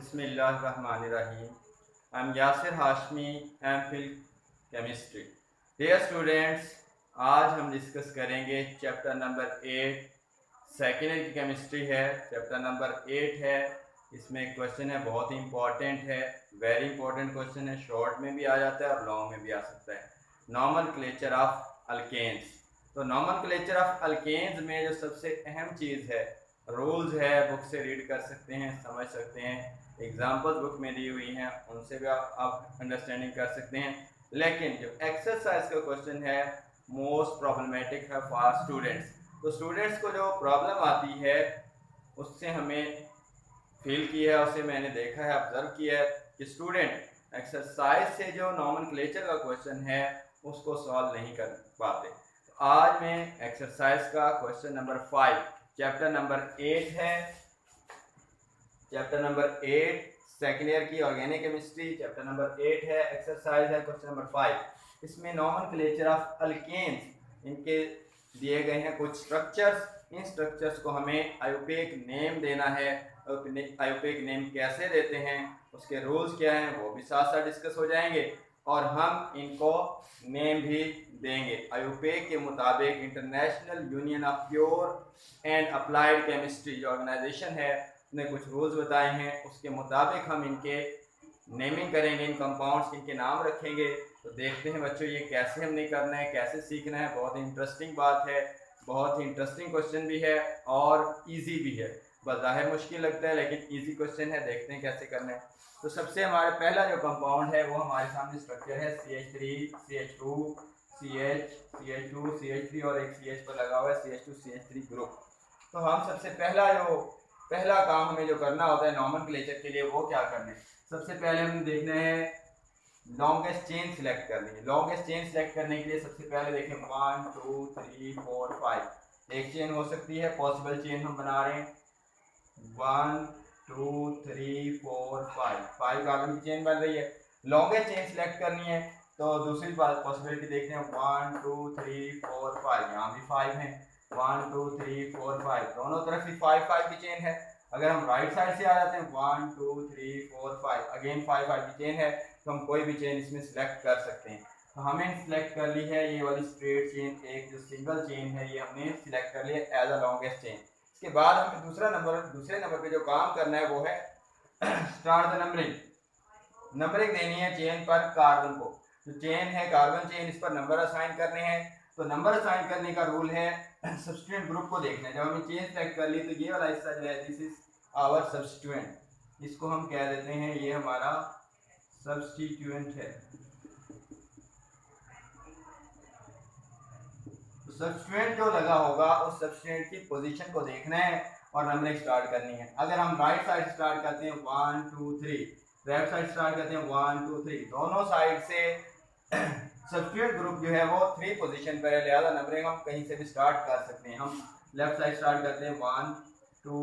Bismillahirrahmanirrahim. I'm Yasir Hashmi, MPhil Chemistry. Dear students, आज हम discuss करेंगे चैप्टर नंबर 8 सेकेंड ईयर की chemistry है। चैप्टर नंबर 8 है। इसमें एक क्वेश्चन है, बहुत ही इंपॉर्टेंट है, वेरी इंपॉर्टेंट क्वेश्चन है। शॉर्ट में भी आ जाता है और लॉन्ग में भी आ सकता है। Nomenclature of alkanes. तो नॉमेनक्लेचर ऑफ अल्केन्स में जो सबसे अहम चीज़ है, रूल्स है, बुक से रीड कर सकते हैं, समझ सकते हैं, एग्जाम्पल्स बुक में दी हुई हैं, उनसे भी आप अंडरस्टैंडिंग कर सकते हैं। लेकिन जो एक्सरसाइज का क्वेश्चन है मोस्ट प्रॉब्लमेटिक है फॉर स्टूडेंट्स। तो स्टूडेंट्स को जो प्रॉब्लम आती है उससे हमें फील किया है, उसे मैंने देखा है, ऑब्जर्व किया है कि स्टूडेंट एक्सरसाइज से जो नॉमेनक्लेचर का क्वेश्चन है उसको सॉल्व नहीं कर पाते। तो आज मैं एक्सरसाइज का क्वेश्चन नंबर 5 चैप्टर नंबर 8 है। चैप्टर नंबर 8 सेकेंड ईयर की ऑर्गेनिक केमिस्ट्री चैप्टर नंबर 8 है। एक्सरसाइज है क्वेश्चन नंबर 5। इसमें नॉमेनक्लेचर ऑफ अल्केन्स, इनके दिए गए हैं कुछ स्ट्रक्चर्स। इन स्ट्रक्चर्स को हमें आयुपेक नेम देना है। आयुपेक नेम कैसे देते हैं, उसके रूल्स क्या हैं, वो भी साथ साथ डिस्कस हो जाएंगे और हम इनको नेम भी देंगे। आयुपेक के मुताबिक international union of pure and applied chemistry जो ऑर्गेनाइजेशन है ने कुछ रूल्स बताए हैं, उसके मुताबिक हम इनके नेमिंग करेंगे, इन कंपाउंड्स इनके नाम रखेंगे। तो देखते हैं बच्चों ये कैसे हमने करना है, कैसे सीखना है। बहुत ही इंटरेस्टिंग बात है, बहुत ही इंटरेस्टिंग क्वेश्चन भी है और इजी भी है। बज़ाहिर मुश्किल लगता है लेकिन इजी क्वेश्चन है, देखते हैं कैसे करना है। तो सबसे हमारा पहला जो कंपाउंड है वो हमारे सामने स्ट्रक्चर है CH3 CH2 CH CH2 CH3 और एक CH पर लगा हुआ है CH2 CH3 ग्रुप। तो हम सबसे पहला काम हमें जो करना होता है नॉमेनक्लेचर के लिए वो क्या करना है, सबसे पहले हमें देखना है लॉन्गेस्ट चेन सिलेक्ट करनी है। लॉन्गेस्ट चेन सिलेक्ट करने के लिए सबसे पहले देखें 1 2 3 4 5 एक चेन हो सकती है। पॉसिबल चेन हम बना रहे हैं 1 2 3 4 5 कार्बन की चेन बन रही है। लॉन्गेस्ट चेन सिलेक्ट करनी है तो दूसरी पॉसिबिलिटी देखते हैं 1 2 3 4 5, यहाँ भी 5 हैं। 1 2 3 4 5 दोनों तरफ ही 5 5 की चेन है। अगर हम राइट साइड से आ जाते हैं 1 2 3 4 5 अगेन 5 5 की चेन है, तो हम कोई भी चेन इसमें सिलेक्ट कर सकते हैं। तो हमें सिलेक्ट कर ली है ये वाली स्ट्रेट चेन, एक जो सिंगल चेन है ये हमने सिलेक्ट कर लिया एज अ लॉन्गेस्ट चेन। इसके बाद हमें दूसरे नंबर पे जो काम करना है वो है स्टार्ट द नंबरिंग देनी है चेन पर कार्बन को। जो चेन है कार्बन चेन, इस पर नंबर असाइन करने हैं। तो नंबर असाइन करने का रूल है सब्स्टिट्यूएंट ग्रुप को देखना है। जब हमने चेन सेलेक्ट कर ली तो ये वाला हिस्सा जो है दिस इज आवर सब्स्टिट्यूएंट, इसको हम कह देते हैं ये हमारा सब्स्टिट्यूएंट है। तो सब्स्टिट्यूएंट जो लगा होगा उस सब्स्टिट्यूएंट की पोजीशन को देखना है और नंबरिंग स्टार्ट करनी है। अगर हम राइट साइड स्टार्ट करते हैं 1 2 3, लेफ्ट साइड स्टार्ट करते हैं 1 2 3, दोनों साइड से सब्स्टिट्यूएंट ग्रुप जो है वो 3 पोजीशन पर है, लिहाजा नंबरिंग हम कहीं से भी स्टार्ट कर सकते हैं। हम लेफ्ट साइड स्टार्ट करते हैं 1 2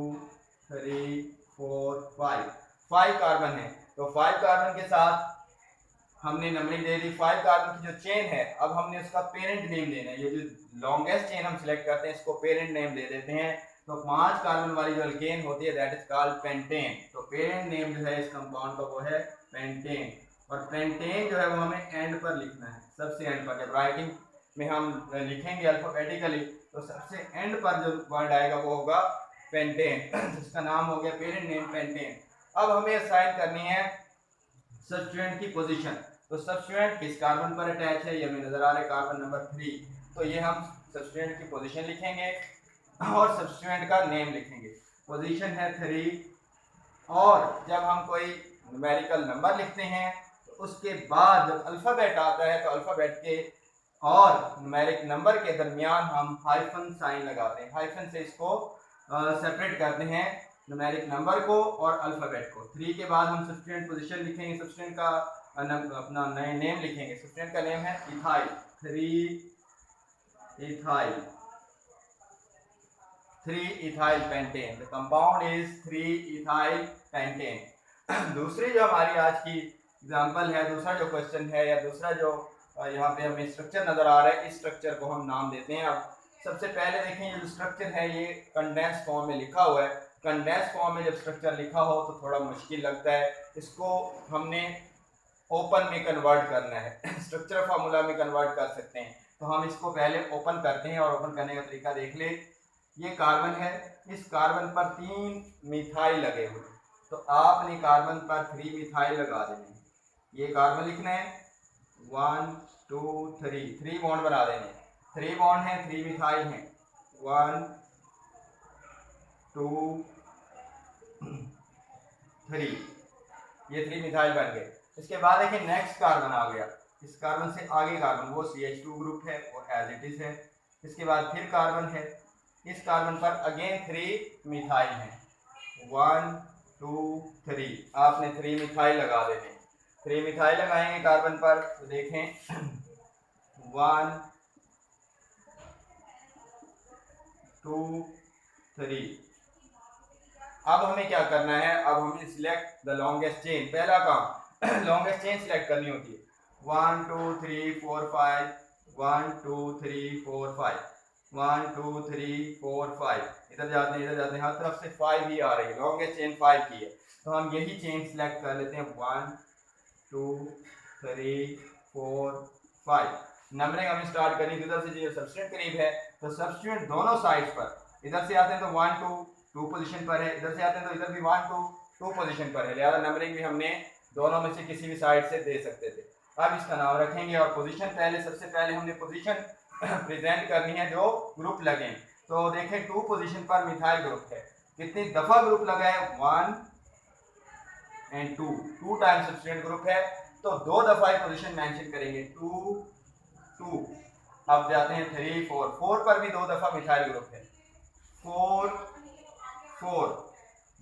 3 4 5 कार्बन है। तो 5 कार्बन के साथ हमने नंबरिंग दे दी। 5 कार्बन की जो चेन है अब हमने उसका पेरेंट नेम देना है। ये जो लॉन्गेस्ट चेन हम सिलेक्ट करते हैं इसको पेरेंट नेम दे देते हैं। तो 5 कार्बन वाली जो अल्केन होती है दैट इज कॉल्ड पेंटेन। तो पेरेंट नेम जो है इस कंपाउंड का वो है पेंटेन। और पेंटेन जो है वो हमें एंड पर लिखना है, सबसे एंड पर। जब राइटिंग में हम लिखेंगे अल्फाबेटिकली तो सबसे एंड पर जो वर्ड आएगा वो होगा पेंटेन, जिसका नाम हो गया पेरेंट नेम पेंटेन। अब हमें असाइन करनी है सब्स्टिट्यूएंट की पोजीशन। तो सब्स्टिट्यूएंट किस कार्बन पर अटैच है, ये हमें नजर आ रहा है कार्बन नंबर 3। तो ये हम सब्स्टिट्यूएंट की पोजीशन लिखेंगे और सब्स्टिट्यूएंट का नेम लिखेंगे। पोजीशन है 3। और जब हम कोई न्यूमेरिकल नंबर लिखते हैं तो उसके बाद जब अल्फाबेट आता है तो अल्फाबेट के और न्यूमेरिक नंबर के दरमियान हम हाइफन साइन लगाते हैं। हाइफन से इसको सेपरेट करते हैं न्यूमेरिक नंबर को और अल्फाबेट को। 3 के बाद हम सब्स्टिट्यूएंट पोजीशन लिखेंगे, सब्स्टिट्यूएंट का अपना नए नेम लिखेंगे। सब्स्टिट्यूएंट का नेम है ethyl, 3 ethyl pentane. The compound is 3 ethyl pentane. दूसरी जो हमारी आज की एग्जांपल है, दूसरा जो क्वेश्चन है या दूसरा जो यहाँ पे हमें स्ट्रक्चर नजर आ रहा है, इस स्ट्रक्चर को हम नाम देते हैं। अब सबसे पहले देखें ये जो स्ट्रक्चर है ये कंडेंस फॉर्म में लिखा हुआ है। कंडेंस फॉर्म में जब स्ट्रक्चर लिखा हो तो थोड़ा मुश्किल लगता है, इसको हमने ओपन में कन्वर्ट करना है स्ट्रक्चर फार्मूला में कन्वर्ट कर सकते हैं। तो हम इसको पहले ओपन करते हैं और ओपन करने का तरीका देख ले। ये कार्बन है, इस कार्बन पर 3 मिथाइल लगे हुए, तो आपने कार्बन पर 3 मिथाइल लगा देने। ये कार्बन लिखना है 1 2 3 बॉन्ड बना देने। 3 बॉन्ड हैं, 3 मिथाइल हैं, 1 2 3, ये 3 मिथाइल बन गए। इसके बाद देखिए नेक्स्ट कार्बन आ गया, इस कार्बन से आगे कार्बन वो CH2 ग्रुप है, वो एज इट इज है। इसके बाद फिर कार्बन है, इस कार्बन पर अगेन 3 मिथाइल हैं, 1 2 3, आपने 3 मिथाइल लगा देने। 3 मिथाइल लगाएंगे कार्बन पर तो देखें 1 2 3। अब हमें क्या करना है, अब हमें सिलेक्ट द लॉन्गेस्ट चेन। पहला काम लॉन्गेस्ट चेन सिलेक्ट करनी होती है। 1 2 3 4 5, 1 2 3 4 5, 1 2 3 4 5, इधर जाते हैं हर तरफ से 5 ही आ रही है, लॉन्गेस्ट चेन 5 की है। तो हम यही चेन सिलेक्ट कर लेते हैं 1 2 3 4 5। नंबरिंग हमें स्टार्ट करनी, इधर से जो सब्स्टिट्यूएंट करीब है तो सब्स्टिट्यूएंट दोनों साइड्स पर, इधर से आते हैं तो 1 2 पोजीशन पर है, इधर से आते हैं तो इधर भी 1 2 पोजीशन पर है, लिहाजा नंबरिंग भी हमने दोनों में से किसी भी साइड से दे सकते थे। अब इसका नाम रखेंगे और पोजीशन पहले, सबसे पहले हमने पोजीशन प्रेजेंट करनी है जो ग्रुप लगे। तो देखें 2 पोजीशन पर मिथाइल ग्रुप है, कितनी दफा ग्रुप लगा है 1 एंड 2 टाइम्स सब्स्टिट्यूएंट ग्रुप है, तो 2 दफा पोजीशन मेंशन करेंगे 2 2। अब जाते हैं 3 4 पर भी 2 दफा मिथाइल ग्रुप है 4 4।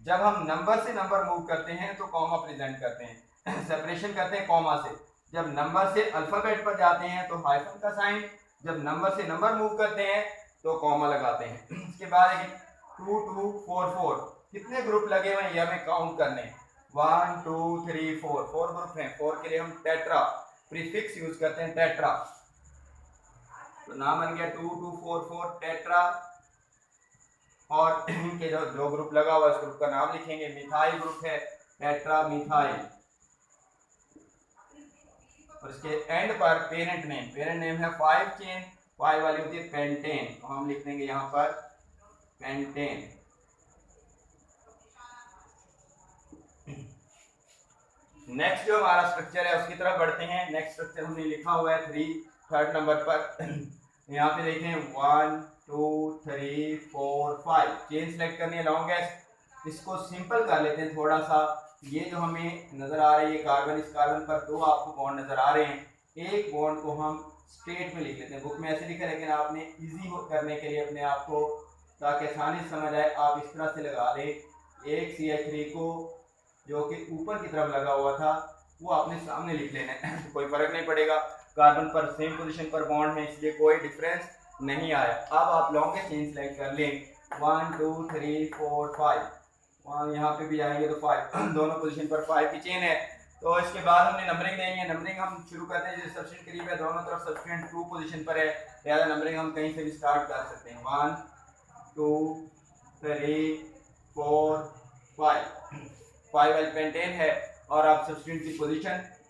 जब हम नंबर से नंबर मूव करते हैं तो कॉमा प्रेजेंट करते हैं सेपरेशन करते हैं कॉमा से। जब नंबर से अल्फाबेट पर जाते हैं तो हाइफन का साइन, जब नंबर से नंबर मूव करते हैं तो कॉमा लगाते हैं। इसके बाद 2 2 4 4, कितने ग्रुप लगे हुए हैं ये हमें काउंट करने हैं। 1 2 3 4 ग्रुप हैं। 4 के लिए हम टेट्रा प्रीफिक्स यूज करते हैं, टेट्रा, तो नाम बन गया 2 2 4 4 टेट्रा। और इनके जो ग्रुप लगा हुआ उस ग्रुप का नाम लिखेंगे, मिथाइल ग्रुप है टेट्रा मिथाइल। और इसके एंड पर पेरेंट नेम है 5 चेन, 5 वाली होती है पेंटेन, तो हम लिख देंगे यहाँ पर पेंटेन। नेक्स्ट जो हमारा स्ट्रक्चर है उसकी तरफ बढ़ते हैं। नेक्स्ट स्ट्रक्चर हमने लिखा हुआ है 3 नंबर पर यहाँ पे देखें 1 2 3 4 5, चेन सेलेक्ट करनी है लॉन्गेस्ट। इसको सिंपल कर लेते हैं थोड़ा सा। ये जो हमें नजर आ रही है कार्बन, इस कार्बन पर 2 आपको बॉन्ड नजर आ रहे हैं, एक बॉन्ड को हम स्ट्रेट में लिख लेते हैं। बुक में ऐसे लिखा है लेकिन आपने इजी करने के लिए अपने आप को, ताकि आसानी से समझ आए, आप इस तरह से लगा लें। एक CH3 को जो कि ऊपर की तरफ लगा हुआ था वो आपने सामने लिख लेना है तो कोई फर्क नहीं पड़ेगा, कार्बन पर सेम पोजीशन पर बॉन्ड है इसलिए कोई डिफरेंस नहीं आया। अब आप लॉन्गेस्ट चेन सेलेक्ट कर लें 1 2 3 4 5, वहाँ यहाँ पे भी आएंगे तो 5 दोनों पोजीशन पर 5 की चेन है। तो इसके बाद हमने नंबरिंग देनी है। नंबरिंग हम शुरू करते हैं, जो सब्स्टिट्यूएंट करीब है दोनों तरफ सब्स्टिट्यूएंट 2 पोजीशन पर है, लिहाजा नंबरिंग हम कहीं से भी स्टार्ट कर सकते हैं 1 2 3 4 5 वाली पेंटेन है। और आप सब्स्टिट्यूएंट की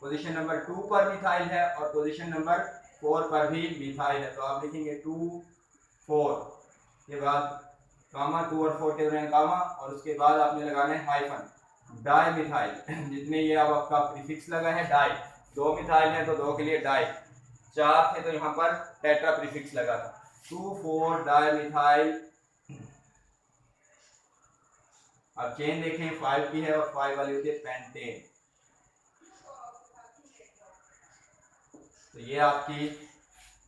पोजीशन नंबर 2 पर मिथाइल है और पोजीशन नंबर 4 पर भी मिथाइल है, तो आप लिखेंगे 2 4 के बाद कामा, 2 और 4 के दरमियान कामा, और उसके बाद आपने लगाना है हाइफन डाई मिथाइल जितने ये अब आपका प्रीफिक्स लगा है डाई, 2 मिथाइल है तो 2 के लिए डाई, 4 थे तो यहाँ पर टेट्रा प्रीफिक्स लगा था 2 4 डाई मिथाइल। अब चेन देखें 5 की है और 5 वाली होती है पेंटेन, तो ये आपकी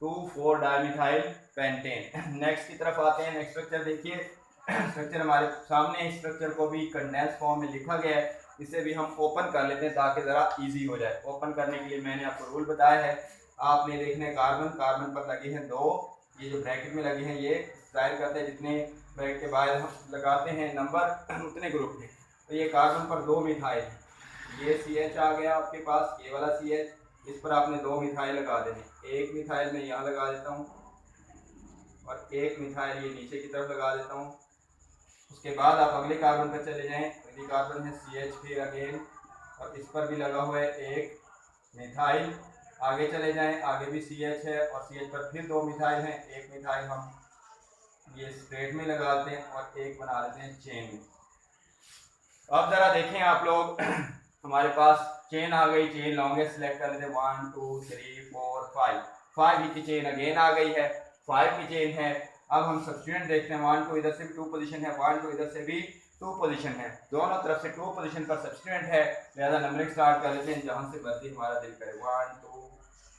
2 4 डाइमिथाइल पेंटेन। नेक्स्ट की तरफ आते हैं। नेक्स्ट स्ट्रक्चर देखिए, स्ट्रक्चर हमारे सामने, स्ट्रक्चर को भी कंडेंस फॉर्म में लिखा गया है, इसे भी हम ओपन कर लेते हैं ताकि ज़रा इजी हो जाए। ओपन करने के लिए मैंने आपको रूल बताया है, आपने देखने कार्बन पर लगे हैं 2, ये जो ब्रैकेट में लगे हैं ये जाहिर करते हैं जितने ब्रैकेट के बाद हम लगाते हैं नंबर उतने ग्रुप हैं। तो ये कार्बन पर 2 मिथाइल, ये CH आ गया आपके पास, ये वाला CH, इस पर आपने 2 मिथाइल लगा देने। एक मिथाइल मैं यहाँ लगा देता हूँ और एक मिथाइल ये नीचे की तरफ लगा देता हूँ, उसके बाद आप अगले कार्बन पर चले जाएं, अगली कार्बन है CH फिर अगेन, और इस पर भी लगा हुआ है एक मिथाइल। आगे चले जाएं, आगे भी CH है और CH पर फिर 2 मिथाइल हैं, एक मिथाइल हम ये स्ट्रेट में लगाते हैं और एक बना लेते हैं चेन में। अब ज़रा देखें आप लोग हमारे पास चेन आ गई, चेन लॉन्गेस्ट सेलेक्ट कर लेते हैं 1 2 3 4 5, 5 की चेन अगेन आ गई है, 5 की चेन है। अब हम सब्स्टिट्यूएंट देखते हैं, 1 2 इधर से भी 2 पोजीशन है, 1 2 इधर से भी 2 पोजीशन है, दोनों तरफ से 2 पोजीशन पर सब्स्टिट्यूएंट है, लिहाजा नंबरिंग स्टार्ट कर लेते हैं जहां से मर्जी हमारा दिल करे। 1 2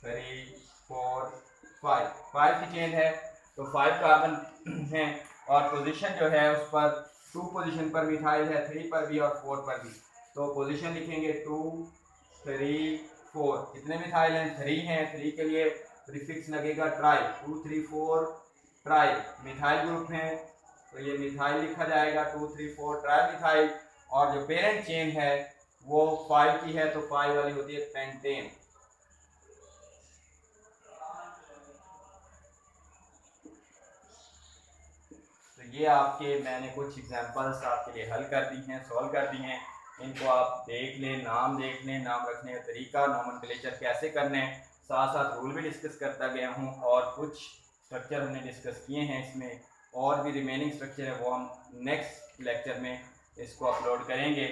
3 4 5, 5 की चेन है तो 5 कार्बन है और पोजीशन जो है उस पर 2 पोजीशन पर मिथाइल है, 3 पर भी और 4 पर भी। तो पोजीशन लिखेंगे 2 3 4, कितने मिथाइल हैं? 3 हैं, 3 के लिए प्रीफिक्स लगेगा ट्राई, 2 3 4 ट्राई, मिथाइल ग्रुप है तो ये मिथाइल लिखा जाएगा 2 3 4 ट्राई मिथाइल। और जो पेरेंट चेन है वो 5 की है तो 5 वाली होती है पेंटेन। तो ये आपके मैंने कुछ एग्जांपल्स आपके लिए हल कर दी हैं, सॉल्व कर दी हैं, इनको आप देख लें, नाम देख लें, नाम रखने का तरीका, नोमेनक्लेचर कैसे करने हैं, साथ साथ रूल भी डिस्कस करता गया हूँ और कुछ स्ट्रक्चर हमने डिस्कस किए हैं इसमें, और भी रिमेनिंग स्ट्रक्चर है वो हम नेक्स्ट लेक्चर में इसको अपलोड करेंगे।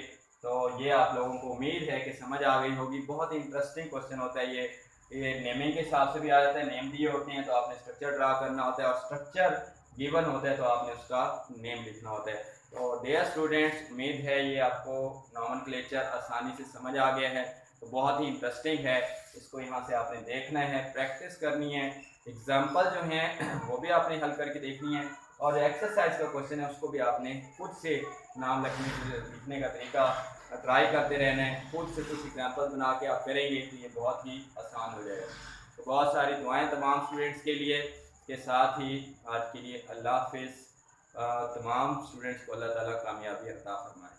तो ये आप लोगों को उम्मीद है कि समझ आ गई होगी। बहुत ही इंटरेस्टिंग क्वेश्चन होता है ये नेमिंग के हिसाब से भी आ जाता है, नेम दिए होते हैं तो आपने स्ट्रक्चर ड्रा करना होता है और स्ट्रक्चर गिवन होता है तो आपने उसका नेम लिखना होता है। तो डियर स्टूडेंट्स, उम्मीद है ये आपको नोमेनक्लेचर आसानी से समझ आ गया है। तो बहुत ही इंटरेस्टिंग है, इसको यहाँ से आपने देखना है, प्रैक्टिस करनी है, एग्जाम्पल जो हैं वो भी आपने हल करके देखनी है, और जो एक्सरसाइज का क्वेश्चन है उसको भी आपने खुद से नाम लिखने का तरीका ट्राई करते रहना है, खुद से कुछ एग्जाम्पल बना के आप करेंगे तो ये बहुत ही आसान हो जाएगा। तो बहुत सारी दुआएं तमाम स्टूडेंट्स के लिए, के साथ ही आज के लिए अल्लाह हाफिज़। तमाम स्टूडेंट्स को अल्लाह ताला कामयाबी अता फरमाए।